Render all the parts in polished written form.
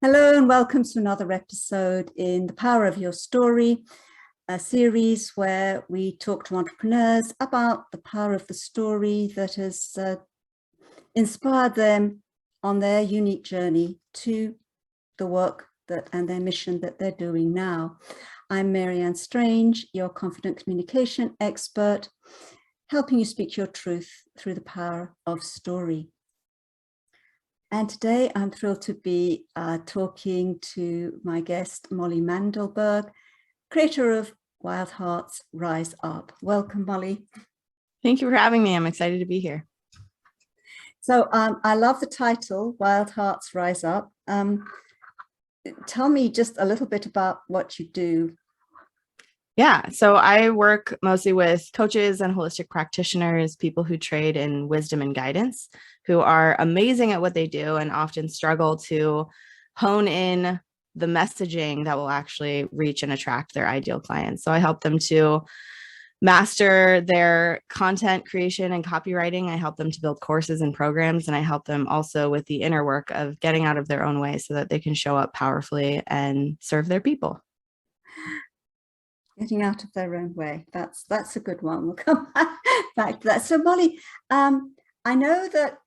Hello and welcome to another episode in The Power of Your Story, a series where we talk to entrepreneurs about the power of the story that has inspired them on their unique journey to the work and their mission that they're doing now. I'm Marianne Strange, your confident communication expert, helping you speak your truth through the power of story. And today I'm thrilled to be talking to my guest, Molly Mandelberg, creator of Wild Hearts Rise Up. Welcome, Molly. Thank you for having me. I'm excited to be here. So I love the title, Wild Hearts Rise Up. Tell me just a little bit about what you do. Yeah, so I work mostly with coaches and holistic practitioners, people who trade in wisdom and guidance, who are amazing at what they do and often struggle to hone in the messaging that will actually reach and attract their ideal clients. So I help them to master their content creation and copywriting. I help them to build courses and programs, and I help them also with the inner work of getting out of their own way so that they can show up powerfully and serve their people. Getting out of their own way. That's a good one. We'll come back to that. So Molly, I know that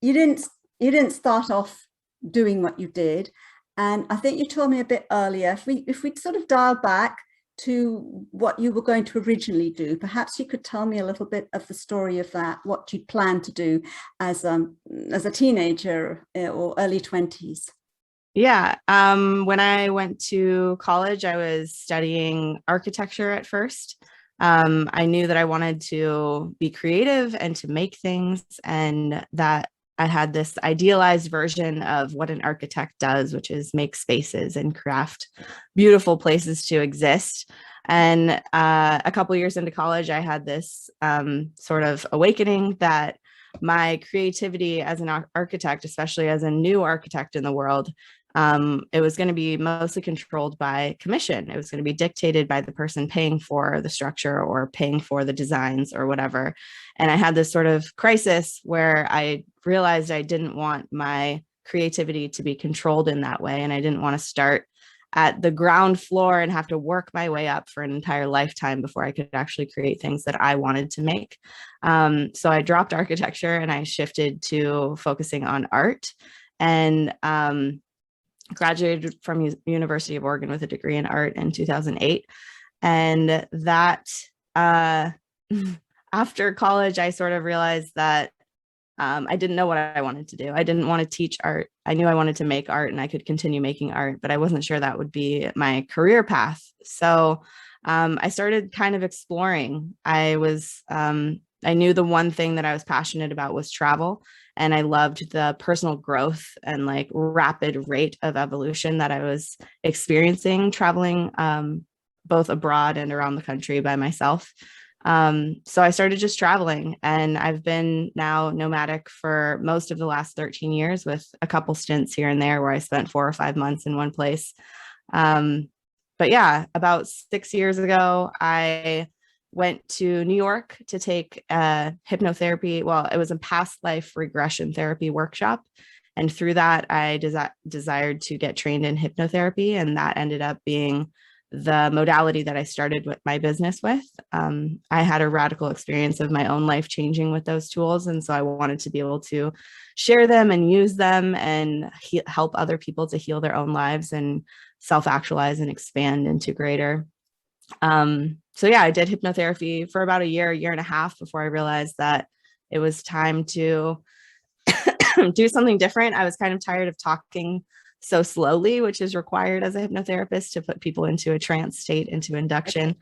you didn't start off doing what you did, and I think you told me a bit earlier. If we sort of dial back to what you were going to originally do, perhaps you could tell me a little bit of the story of that, what you planned to do as a teenager or early 20s. Yeah. When I went to college, I was studying architecture at first. I knew that I wanted to be creative and to make things, and that I had this idealized version of what an architect does, which is make spaces and craft beautiful places to exist. And a couple years into college, I had this sort of awakening that my creativity as an architect, especially as a new architect in the world, it was going to be mostly controlled by commission. It was going to be dictated by the person paying for the structure or paying for the designs or whatever. And I had this sort of crisis where I realized I didn't want my creativity to be controlled in that way. And I didn't want to start at the ground floor and have to work my way up for an entire lifetime before I could actually create things that I wanted to make. So I dropped architecture and I shifted to focusing on art, and graduated from University of Oregon with a degree in art in 2008. And that after college, I sort of realized that I didn't know what I wanted to do. I didn't want to teach art. I knew I wanted to make art and I could continue making art, but I wasn't sure that would be my career path. So I started kind of exploring. I knew the one thing that I was passionate about was travel. And I loved the personal growth and like rapid rate of evolution that I was experiencing traveling both abroad and around the country by myself. So I started just traveling, and I've been now nomadic for most of the last 13 years with a couple stints here and there where I spent 4 or 5 months in one place. But yeah, about 6 years ago, I went to New York to take a hypnotherapy. Well, it was a past life regression therapy workshop. And through that, I desired to get trained in hypnotherapy. And that ended up being the modality that I started with my business with. I had a radical experience of my own life changing with those tools. And so I wanted to be able to share them and use them and help other people to heal their own lives and self-actualize and expand into greater. So yeah, I did hypnotherapy for about a year and a half before I realized that it was time to do something different. I was kind of tired of talking so slowly, which is required as a hypnotherapist to put people into a trance state, into induction.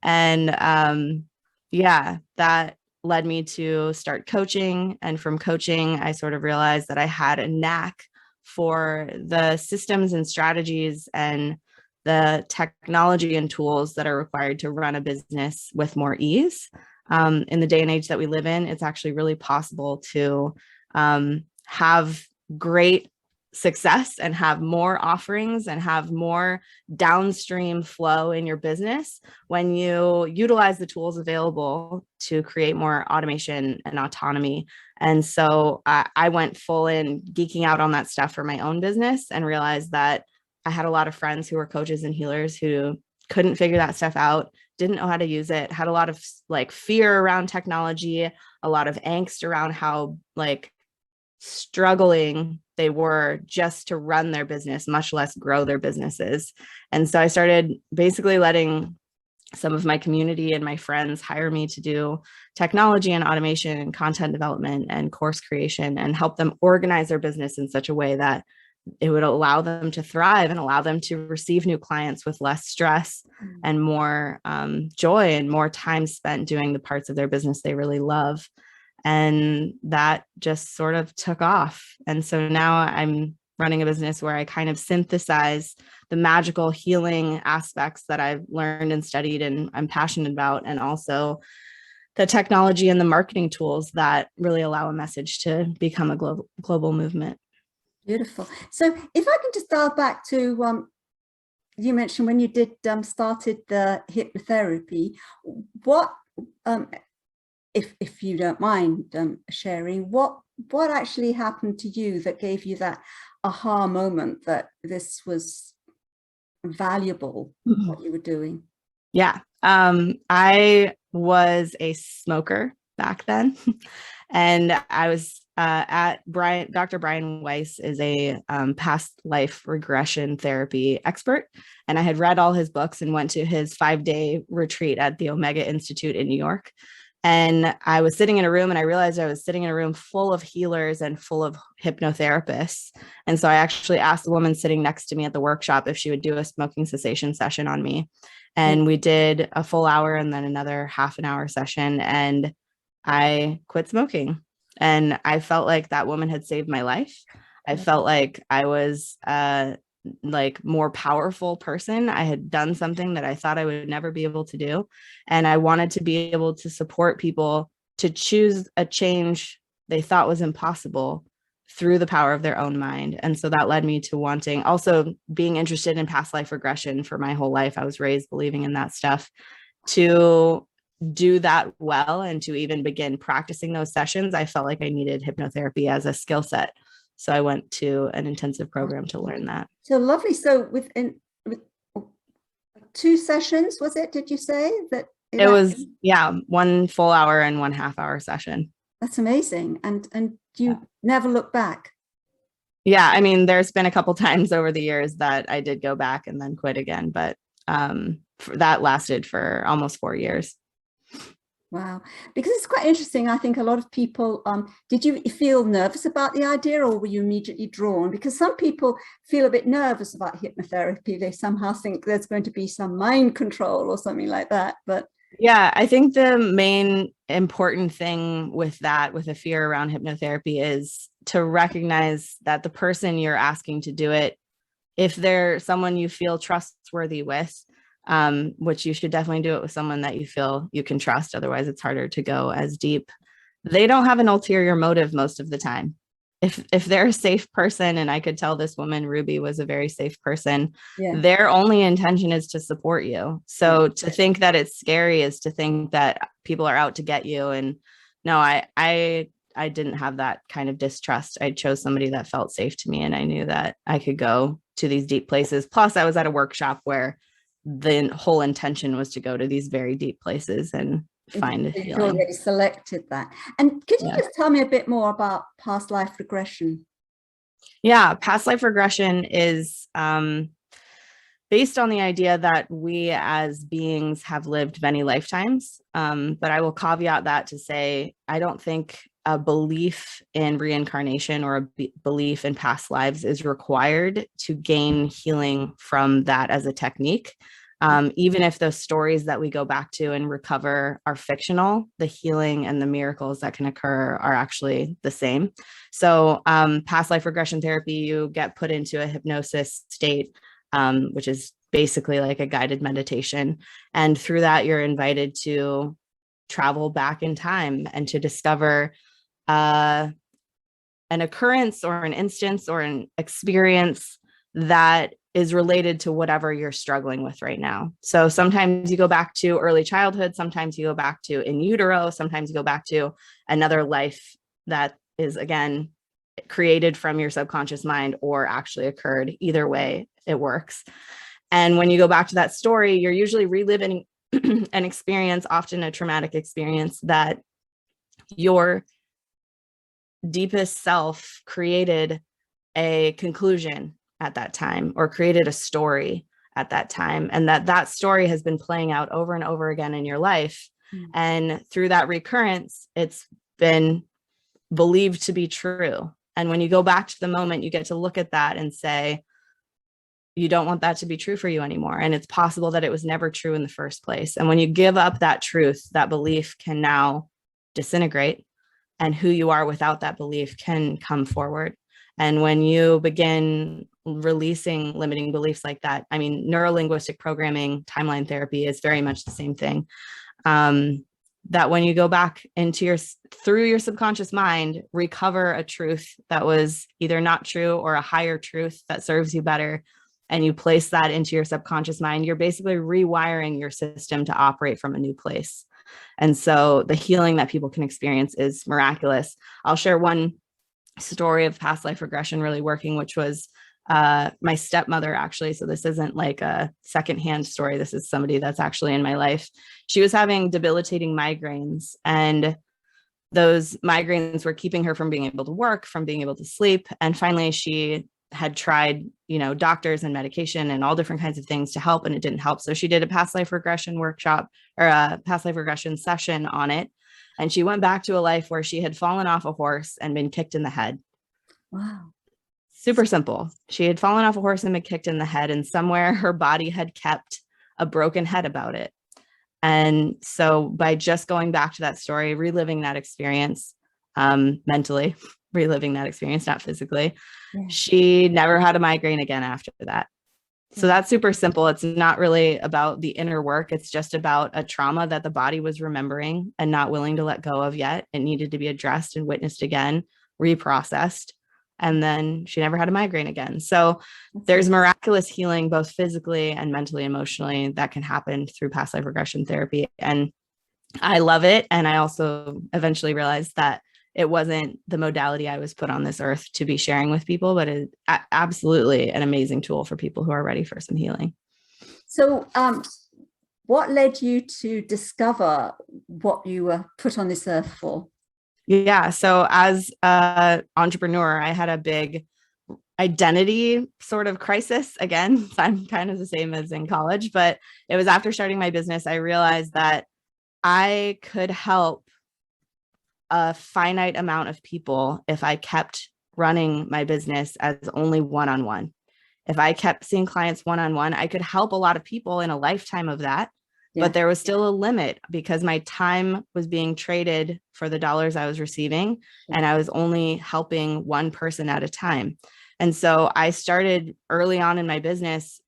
And yeah, that led me to start coaching. And from coaching, I sort of realized that I had a knack for the systems and strategies and the technology and tools that are required to run a business with more ease. In the day and age that we live in, it's actually really possible to have great success and have more offerings and have more downstream flow in your business when you utilize the tools available to create more automation and autonomy. And so I went full in geeking out on that stuff for my own business and realized that I had a lot of friends who were coaches and healers who couldn't figure that stuff out, didn't know how to use it, had a lot of like fear around technology, a lot of angst around how like struggling they were just to run their business, much less grow their businesses. And so I started basically letting some of my community and my friends hire me to do technology and automation and content development and course creation and help them organize their business in such a way that it would allow them to thrive and allow them to receive new clients with less stress and more joy and more time spent doing the parts of their business they really love. And that just sort of took off. And so now I'm running a business where I kind of synthesize the magical healing aspects that I've learned and studied and I'm passionate about, and also the technology and the marketing tools that really allow a message to become a global movement. Beautiful. So if I can just dial back to, you mentioned when you did started the hypnotherapy, what, if you don't mind sharing, what actually happened to you that gave you that aha moment that this was valuable, what you were doing? Yeah. I was a smoker back then. And I was at Dr. Brian Weiss is a past life regression therapy expert. And I had read all his books and went to his 5-day retreat at the Omega Institute in New York. And I was sitting in a room and I realized I was sitting in a room full of healers and full of hypnotherapists. And so I actually asked the woman sitting next to me at the workshop if she would do a smoking cessation session on me. And we did a full hour and then another half an hour session. And I quit smoking. And I felt like that woman had saved my life. I felt like I was like more powerful person. I had done something that I thought I would never be able to do. And I wanted to be able to support people to choose a change they thought was impossible through the power of their own mind. And so that led me to wanting, also being interested in past life regression for my whole life. I was raised believing in that stuff. To do that well and to even begin practicing those sessions, I felt like I needed hypnotherapy as a skill set. So I went to an intensive program to learn that. So lovely. So with 2 sessions, was it? Did you say that? It was, yeah, 1 full hour and 1 half-hour session. That's amazing. And you never look back? Yeah, I mean, there's been a couple times over the years that I did go back and then quit again, but that lasted for almost 4 years. Wow, because it's quite interesting. I think a lot of people, did you feel nervous about the idea, or were you immediately drawn? Because some people feel a bit nervous about hypnotherapy. They somehow think there's going to be some mind control or something like that. But yeah, I think the main important thing with that, with a fear around hypnotherapy, is to recognize that the person you're asking to do it, if they're someone you feel trustworthy with, which you should definitely do it with someone that you feel you can trust. Otherwise, it's harder to go as deep. They don't have an ulterior motive most of the time. If they're a safe person, and I could tell this woman, Ruby, was a very safe person, their only intention is to support you. So to think that it's scary is to think that people are out to get you. And no, I didn't have that kind of distrust. I chose somebody that felt safe to me, and I knew that I could go to these deep places. Plus, I was at a workshop where the whole intention was to go to these very deep places and find a healing. You already selected that. And could you just tell me a bit more about past life regression? Yeah, past life regression is based on the idea that we as beings have lived many lifetimes. But I will caveat that to say, I don't think a belief in reincarnation or a belief in past lives is required to gain healing from that as a technique. Even if those stories that we go back to and recover are fictional, the healing and the miracles that can occur are actually the same. So past life regression therapy, you get put into a hypnosis state, which is basically like a guided meditation. And through that, you're invited to travel back in time and to discover an an occurrence or an instance or an experience that is related to whatever you're struggling with right now. So sometimes you go back to early childhood, sometimes you go back to in utero, sometimes you go back to another life that is, again, created from your subconscious mind or actually occurred. Either way, it works. And when you go back to that story, you're usually reliving an experience, often a traumatic experience that your deepest self created a conclusion at that time or created a story at that time, and that story has been playing out over and over again in your life. And through that recurrence, it's been believed to be true. And when you go back to the moment, you get to look at that and say, you don't want that to be true for you anymore. And it's possible that it was never true in the first place. And when you give up that truth, that belief can now disintegrate, and who you are without that belief can come forward. And when you begin releasing limiting beliefs like that, I mean, neurolinguistic programming, timeline therapy is very much the same thing. That when you go back into through your subconscious mind, recover a truth that was either not true or a higher truth that serves you better, and you place that into your subconscious mind, you're basically rewiring your system to operate from a new place. And so the healing that people can experience is miraculous. I'll share one story of past life regression really working, which was my stepmother, actually. So this isn't like a secondhand story. This is somebody that's actually in my life. She was having debilitating migraines, and those migraines were keeping her from being able to work, from being able to sleep. And finally, she had tried, doctors and medication and all different kinds of things to help, and it didn't help. So she did a past life regression workshop or a past life regression session on it. And she went back to a life where she had fallen off a horse and been kicked in the head. Wow. Super simple. She had fallen off a horse and been kicked in the head, and somewhere her body had kept a broken head about it. And so by just going back to that story, reliving that experience, mentally reliving that experience, not physically, she never had a migraine again after that. So that's super simple. It's not really about the inner work. It's just about a trauma that the body was remembering and not willing to let go of yet. It needed to be addressed and witnessed again, reprocessed. And then she never had a migraine again. So there's miraculous healing, both physically and mentally, emotionally, that can happen through past life regression therapy. And I love it. And I also eventually realized that it wasn't the modality I was put on this earth to be sharing with people, but it's absolutely an amazing tool for people who are ready for some healing. So what led you to discover what you were put on this earth for? Yeah. So as an entrepreneur, I had a big identity sort of crisis. Again, I'm kind of the same as in college, but it was after starting my business, I realized that I could help a finite amount of people if I kept running my business as only one-on-one. If I kept seeing clients one-on-one, I could help a lot of people in a lifetime of that. But there was still a limit because my time was being traded for the dollars I was receiving, and I was only helping one person at a time. And so I started early on in my business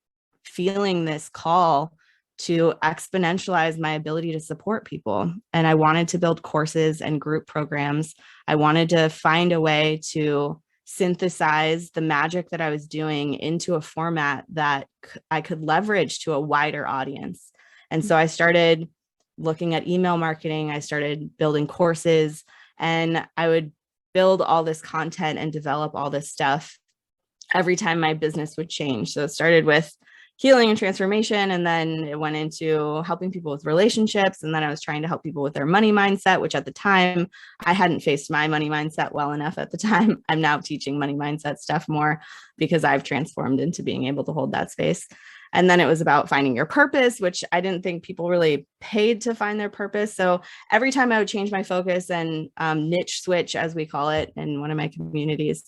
feeling this call to exponentialize my ability to support people. And I wanted to build courses and group programs. I wanted to find a way to synthesize the magic that I was doing into a format that I could leverage to a wider audience. And so I started looking at email marketing. I started building courses, and I would build all this content and develop all this stuff every time my business would change. So it started with healing and transformation, and then it went into helping people with relationships. And then I was trying to help people with their money mindset, which at the time I hadn't faced my money mindset well enough at the time. I'm now teaching money mindset stuff more because I've transformed into being able to hold that space. And then it was about finding your purpose, which I didn't think people really paid to find their purpose. So every time I would change my focus and niche switch, as we call it in one of my communities,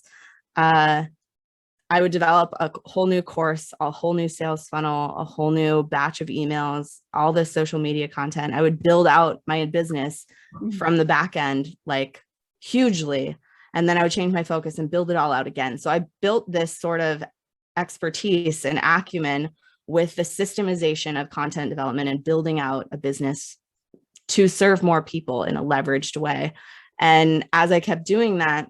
I would develop a whole new course, a whole new sales funnel, a whole new batch of emails, all this social media content. I would build out my business from the back end, like hugely. And then I would change my focus and build it all out again. So I built this sort of expertise and acumen with the systemization of content development and building out a business to serve more people in a leveraged way. And as I kept doing that,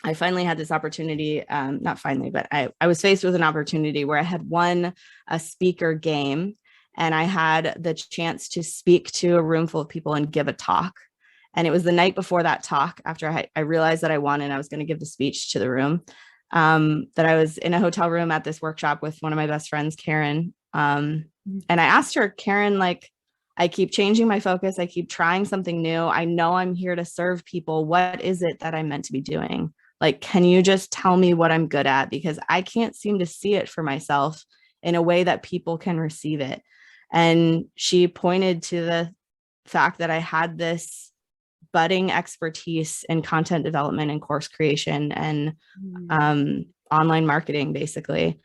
I finally had this opportunity, not finally, but I was faced with an opportunity where I had won a speaker game, and I had the chance to speak to a room full of people and give a talk. And it was the night before that talk, after I realized that I won and I was going to give the speech to the room, that I was in a hotel room at this workshop with one of my best friends, Karen. And I asked her, Karen, like, I keep changing my focus. I keep trying something new. I know I'm here to serve people. What is it that I'm meant to be doing? Like, can you just tell me what I'm good at? Because I can't seem to see it for myself in a way that people can receive it. And she pointed to the fact that I had this budding expertise in content development and course creation and online marketing, basically.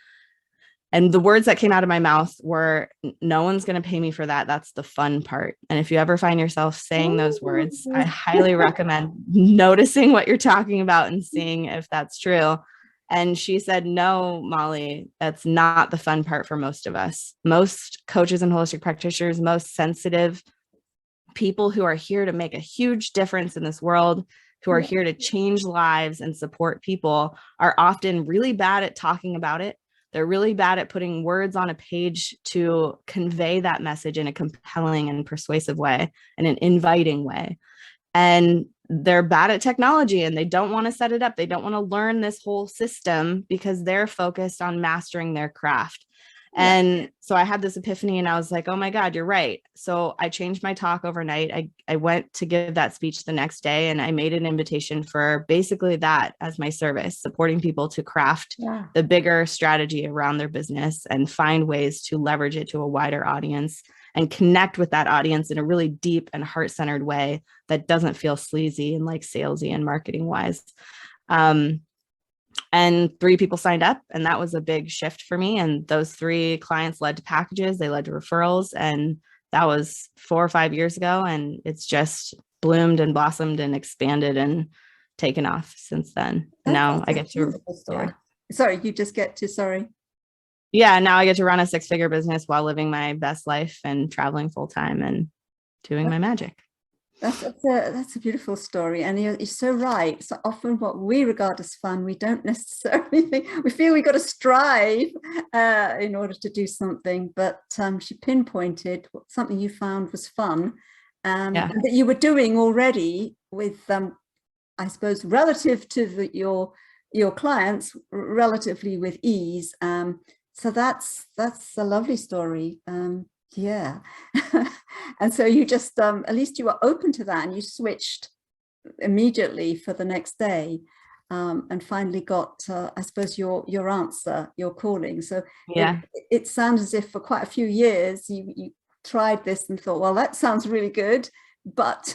And the words that came out of my mouth were, no one's going to pay me for that. That's the fun part. And if you ever find yourself saying those words, I highly recommend noticing what you're talking about and seeing if that's true. And she said, no, Molly, that's not the fun part for most of us. Most coaches and holistic practitioners, most sensitive people who are here to make a huge difference in this world, who are here to change lives and support people, are often really bad at talking about it. They're really bad at putting words on a page to convey that message in a compelling and persuasive way, and an inviting way. And they're bad at technology, and they don't want to set it up. They don't want to learn this whole system because they're focused on mastering their craft. And so I had this epiphany, and I was like, oh my God, you're right. So I changed my talk overnight. I went to give that speech the next day, and I made an invitation for basically that as my service, supporting people to craft the bigger strategy around their business and find ways to leverage it to a wider audience and connect with that audience in a really deep and heart-centered way that doesn't feel sleazy and like salesy and marketing wise. And 3 people signed up, and that was a big shift for me. And those 3 clients led to packages, they led to referrals. And that was 4 or 5 years ago. And it's just bloomed and blossomed and expanded and taken off since then. Now I get to, sorry, you just get to, sorry. Yeah, now I get to run a 6-figure business while living my best life and traveling full time and doing my magic. That's a beautiful story, and you're so right. So often what we regard as fun, we don't necessarily think, we feel we've got to strive in order to do something, but she pinpointed something you found was fun, and that you were doing already with, I suppose, relative to your clients, relatively with ease. So that's a lovely story. Yeah. And so you just at least you were open to that, and you switched immediately for the next day, and finally got I suppose your answer, your calling. So it sounds as if for quite a few years you tried this and thought, well, that sounds really good, but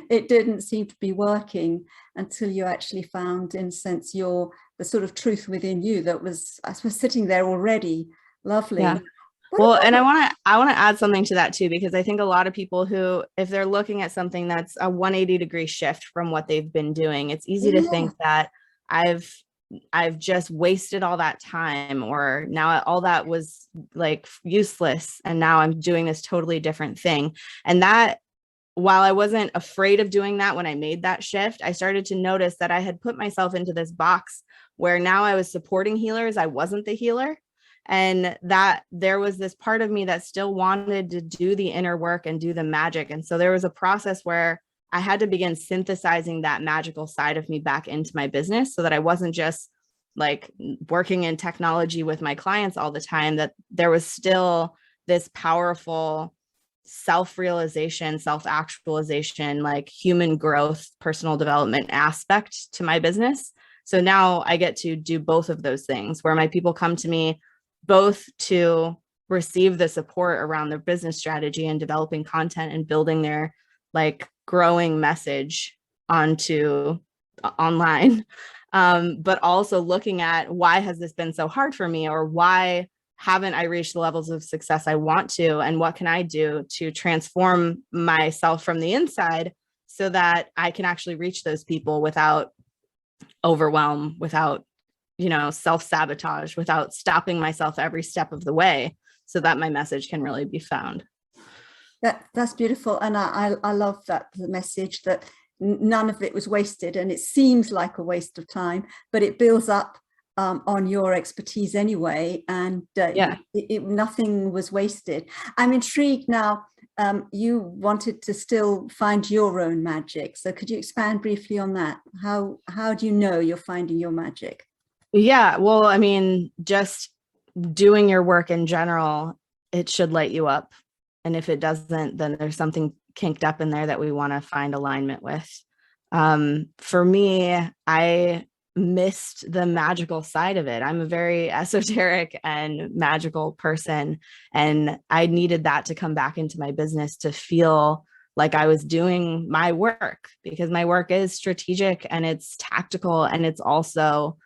it didn't seem to be working until you actually found, in a sense, the sort of truth within you that was, I suppose, sitting there already. Lovely. Well, and I want to add something to that too, because I think a lot of people who, if they're looking at something that's a 180-degree shift from what they've been doing, it's easy to think that I've just wasted all that time, or now all that was like useless, and now I'm doing this totally different thing. And that, while I wasn't afraid of doing that when I made that shift, I started to notice that I had put myself into this box where now I was supporting healers. I wasn't the healer. And that there was this part of me that still wanted to do the inner work and do the magic. And so there was a process where I had to begin synthesizing that magical side of me back into my business, so that I wasn't just like working in technology with my clients all the time, that there was still this powerful self-realization, self-actualization, like human growth, personal development aspect to my business. So now I get to do both of those things, where my people come to me both to receive the support around their business strategy and developing content and building their like growing message onto online, but also looking at, why has this been so hard for me, or why haven't I reached the levels of success I want to, and what can I do to transform myself from the inside so that I can actually reach those people without overwhelm, without self-sabotage, without stopping myself every step of the way, so that my message can really be found. That's beautiful. And I love that, the message that none of it was wasted, and it seems like a waste of time, but it builds up on your expertise anyway, and nothing was wasted. I'm intrigued now. You wanted to still find your own magic, so could you expand briefly on that? How do you know you're finding your magic? Yeah, well, I mean, just doing your work in general, it should light you up. And if it doesn't, then there's something kinked up in there that we want to find alignment with. For me, I missed the magical side of it. I'm a very esoteric and magical person, and I needed that to come back into my business to feel like I was doing my work, because my work is strategic and it's tactical, and it's also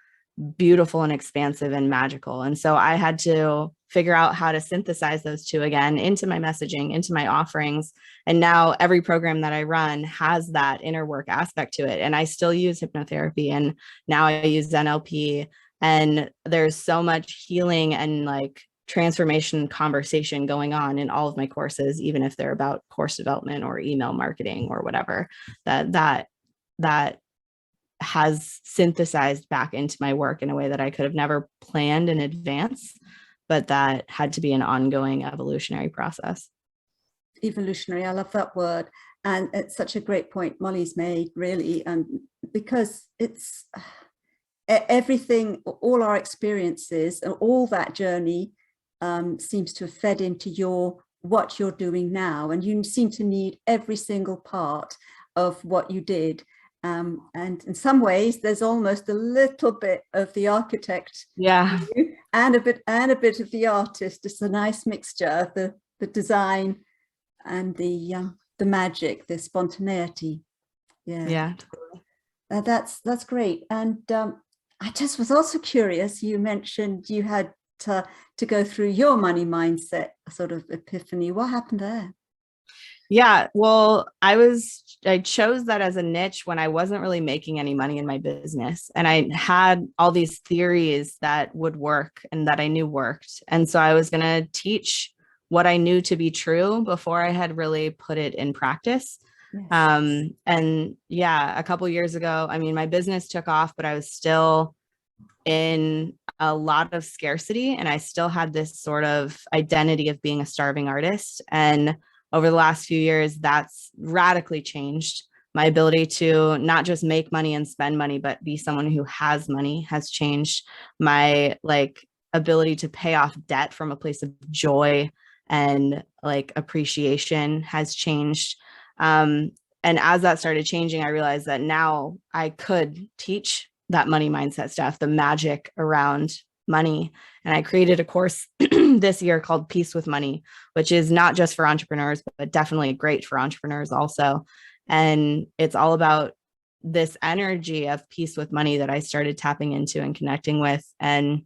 beautiful and expansive and magical. And so I had to figure out how to synthesize those two again into my messaging, into my offerings. And now every program that I run has that inner work aspect to it. And I still use hypnotherapy, and now I use NLP. And there's so much healing and like transformation conversation going on in all of my courses, even if they're about course development or email marketing or whatever, that has synthesized back into my work in a way that I could have never planned in advance, but that had to be an ongoing evolutionary process. Evolutionary, I love that word. And it's such a great point Molly's made, really, because it's everything, all our experiences and all that journey seems to have fed into what you're doing now. And you seem to need every single part of what you did. And in some ways, there's almost a little bit of the architect, and a bit of the artist. It's a nice mixture of the design and the magic, the spontaneity. That's great. And I just was also curious. You mentioned you had to go through your money mindset sort of epiphany. What happened there? Yeah, well, I chose that as a niche when I wasn't really making any money in my business. And I had all these theories that would work and that I knew worked. And so I was going to teach what I knew to be true before I had really put it in practice. Yes. And yeah, a couple of years ago, I mean, my business took off, but I was still in a lot of scarcity, and I still had this sort of identity of being a starving artist. And over the last few years, that's radically changed. My ability to not just make money and spend money, but be someone who has money has changed. My ability to pay off debt from a place of joy and appreciation has changed. And as that started changing, I realized that now I could teach that money mindset stuff, the magic around money. And I created a course this year called Peace with Money, which is not just for entrepreneurs, but definitely great for entrepreneurs also. And it's all about this energy of peace with money that I started tapping into and connecting with, and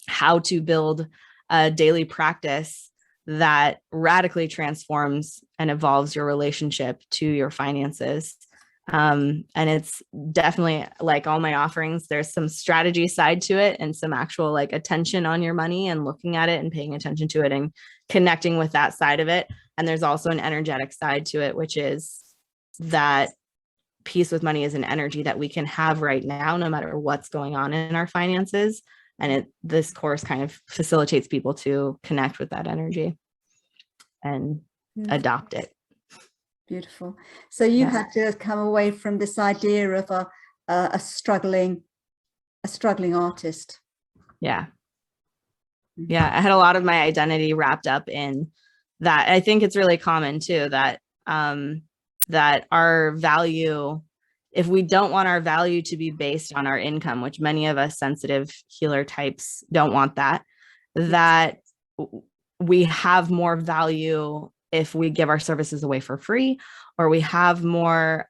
how to build a daily practice that radically transforms and evolves your relationship to your finances. And it's definitely, like all my offerings, there's some strategy side to it and some actual attention on your money and looking at it and paying attention to it and connecting with that side of it. And there's also an energetic side to it, which is that peace with money is an energy that we can have right now, no matter what's going on in our finances. And this course kind of facilitates people to connect with that energy and adopt it. Beautiful. So you had to come away from this idea of a struggling artist. Yeah. I had a lot of my identity wrapped up in that. I think it's really common too, that that our value, if we don't want our value to be based on our income, which many of us sensitive healer types don't want that we have more value if we give our services away for free, or we have more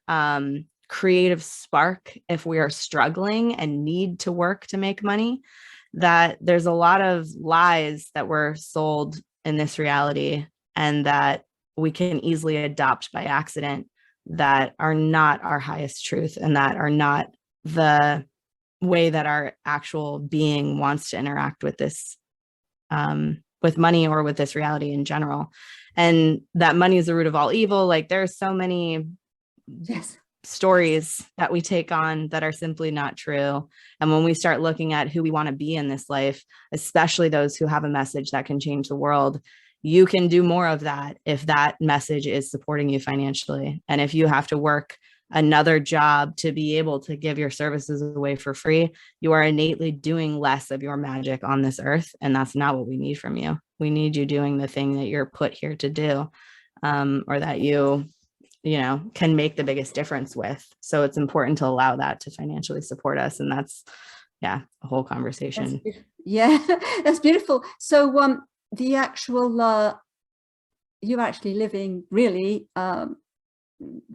creative spark if we are struggling and need to work to make money. That there's a lot of lies that were sold in this reality, and that we can easily adopt by accident, that are not our highest truth, and that are not the way that our actual being wants to interact with this, with money, or with this reality in general. And that money is the root of all evil. There's so many stories that we take on that are simply not true. And when we start looking at who we want to be in this life, especially those who have a message that can change the world, you can do more of that if that message is supporting you financially. And if you have to work another job to be able to give your services away for free, you are innately doing less of your magic on this earth. And that's not what we need from you. We need you doing the thing that you're put here to do, or that you can make the biggest difference with. So it's important to allow that to financially support us. And that's, a whole conversation. That's beautiful. So the actual, you're actually living really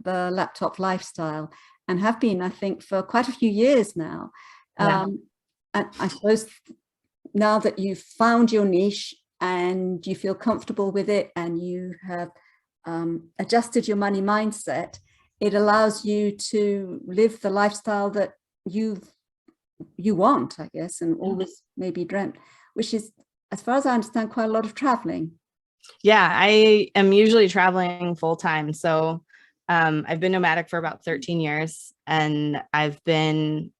the laptop lifestyle, and have been, I think, for quite a few years now. And I suppose now that you've found your niche and you feel comfortable with it, and you have adjusted your money mindset, it allows you to live the lifestyle that you want, I guess, and always maybe dreamt, which is, as far as I understand, quite a lot of traveling. Yeah, I am usually traveling full time. So I've been nomadic for about 13 years, and I've been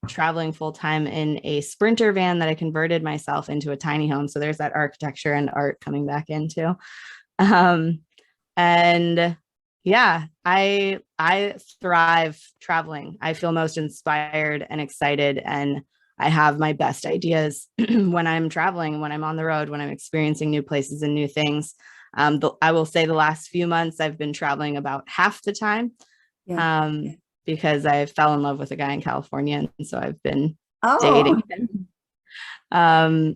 traveling full time in a Sprinter van that I converted myself into a tiny home. So there's that architecture and art coming back into. And yeah, I thrive traveling. I feel most inspired and excited, and I have my best ideas when I'm traveling, when I'm on the road, when I'm experiencing new places and new things. I will say the last few months I've been traveling about half the time, because I fell in love with a guy in California, and so I've been dating him.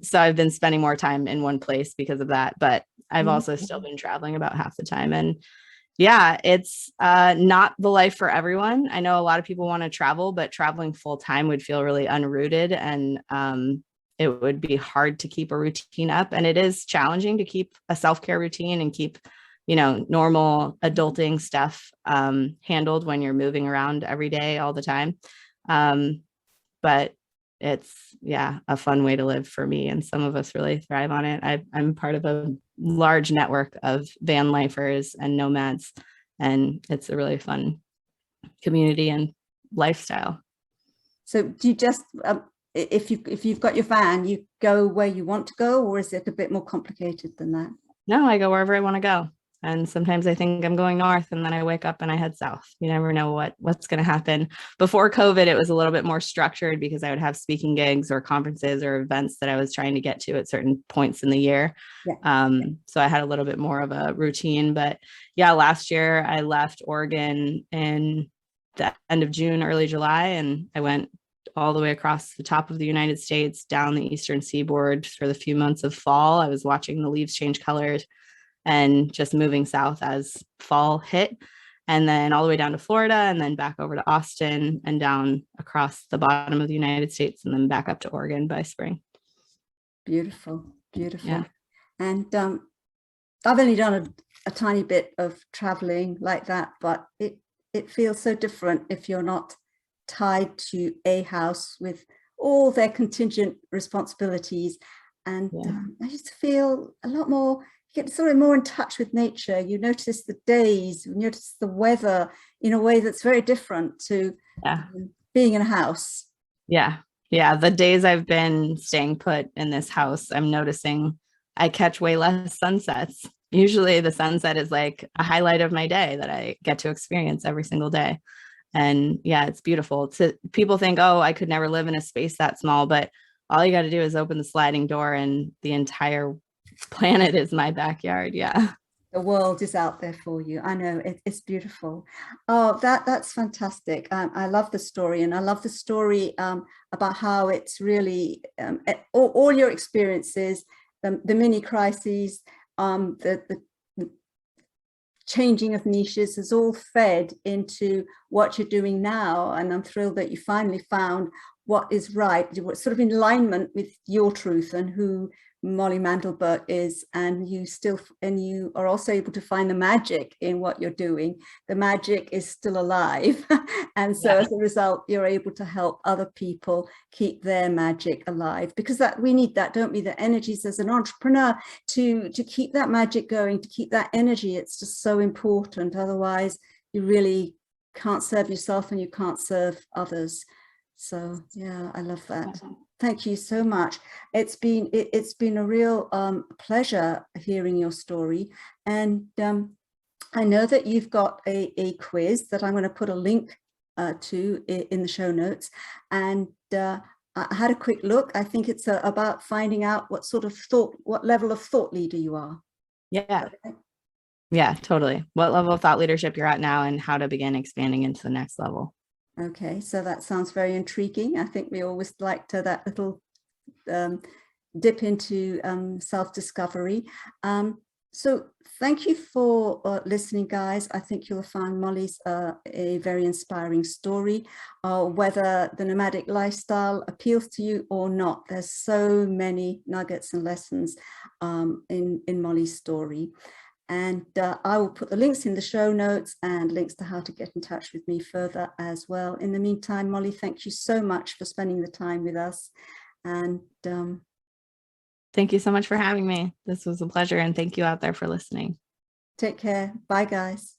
So I've been spending more time in one place because of that, but I've also still been traveling about half the time. And yeah, it's not the life for everyone. I know a lot of people want to travel, but traveling full time would feel really unrooted, and it would be hard to keep a routine up. And it is challenging to keep a self-care routine and keep, normal adulting stuff handled when you're moving around every day, all the time. But it's, a fun way to live for me. And some of us really thrive on it. I'm part of a large network of van lifers and nomads, and it's a really fun community and lifestyle. So do you just, if you've got your van, you go where you want to go, or is it a bit more complicated than that? No, I go wherever I want to go. And sometimes I think I'm going north, and then I wake up and I head south. You never know what's going to happen. Before COVID, it was a little bit more structured because I would have speaking gigs or conferences or events that I was trying to get to at certain points in the year. So I had a little bit more of a routine. But last year I left Oregon in the end of June, early July, and I went all the way across the top of the United States, down the eastern seaboard for the few months of fall. I was watching the leaves change colors and just moving south as fall hit, and then all the way down to Florida, and then back over to Austin, and down across the bottom of the United States, and then back up to Oregon by spring. Beautiful. Yeah. And I've only done a tiny bit of traveling like that, but it feels so different if you're not tied to a house with all their contingent responsibilities. And I just feel a lot more, get sort of more in touch with nature. You notice the days, you notice the weather in a way that's very different to being in a house. The days I've been staying put in this house, I'm noticing I catch way less sunsets. Usually the sunset is like a highlight of my day that I get to experience every single day. And it's beautiful. People think, oh, I could never live in a space that small, but all you got to do is open the sliding door and the entire planet is my backyard. The world is out there for you. I know, it's beautiful. Oh, that's fantastic. I love the story, and I love the story about how it's really all your experiences, the mini crises, the changing of niches has all fed into what you're doing now. And I'm thrilled that you finally found what is right, what's sort of in alignment with your truth and who Molly Mandelberg is, and you are also able to find the magic in what you're doing. The magic is still alive. And so as a result, you're able to help other people keep their magic alive, because we need that, don't we? The energies as an entrepreneur to keep that magic going, to keep that energy. It's just so important. Otherwise, you really can't serve yourself and you can't serve others. So yeah, I love that. Thank you so much. It's been a real pleasure hearing your story, and I know that you've got a quiz that I'm going to put a link to in the show notes, and I had a quick look. I think it's about finding out what level of thought leader you are. Yeah. Okay. Yeah, totally. What level of thought leadership you're at now and how to begin expanding into the next level. Okay, so that sounds very intriguing. I think we always like that little dip into self-discovery. So thank you for listening, guys. I think you'll find Molly's a very inspiring story. Whether the nomadic lifestyle appeals to you or not, there's so many nuggets and lessons in Molly's story. And I will put the links in the show notes and links to how to get in touch with me further as well. In the meantime, Molly, thank you so much for spending the time with us. And thank you so much for having me. This was a pleasure. And thank you out there for listening. Take care. Bye, guys.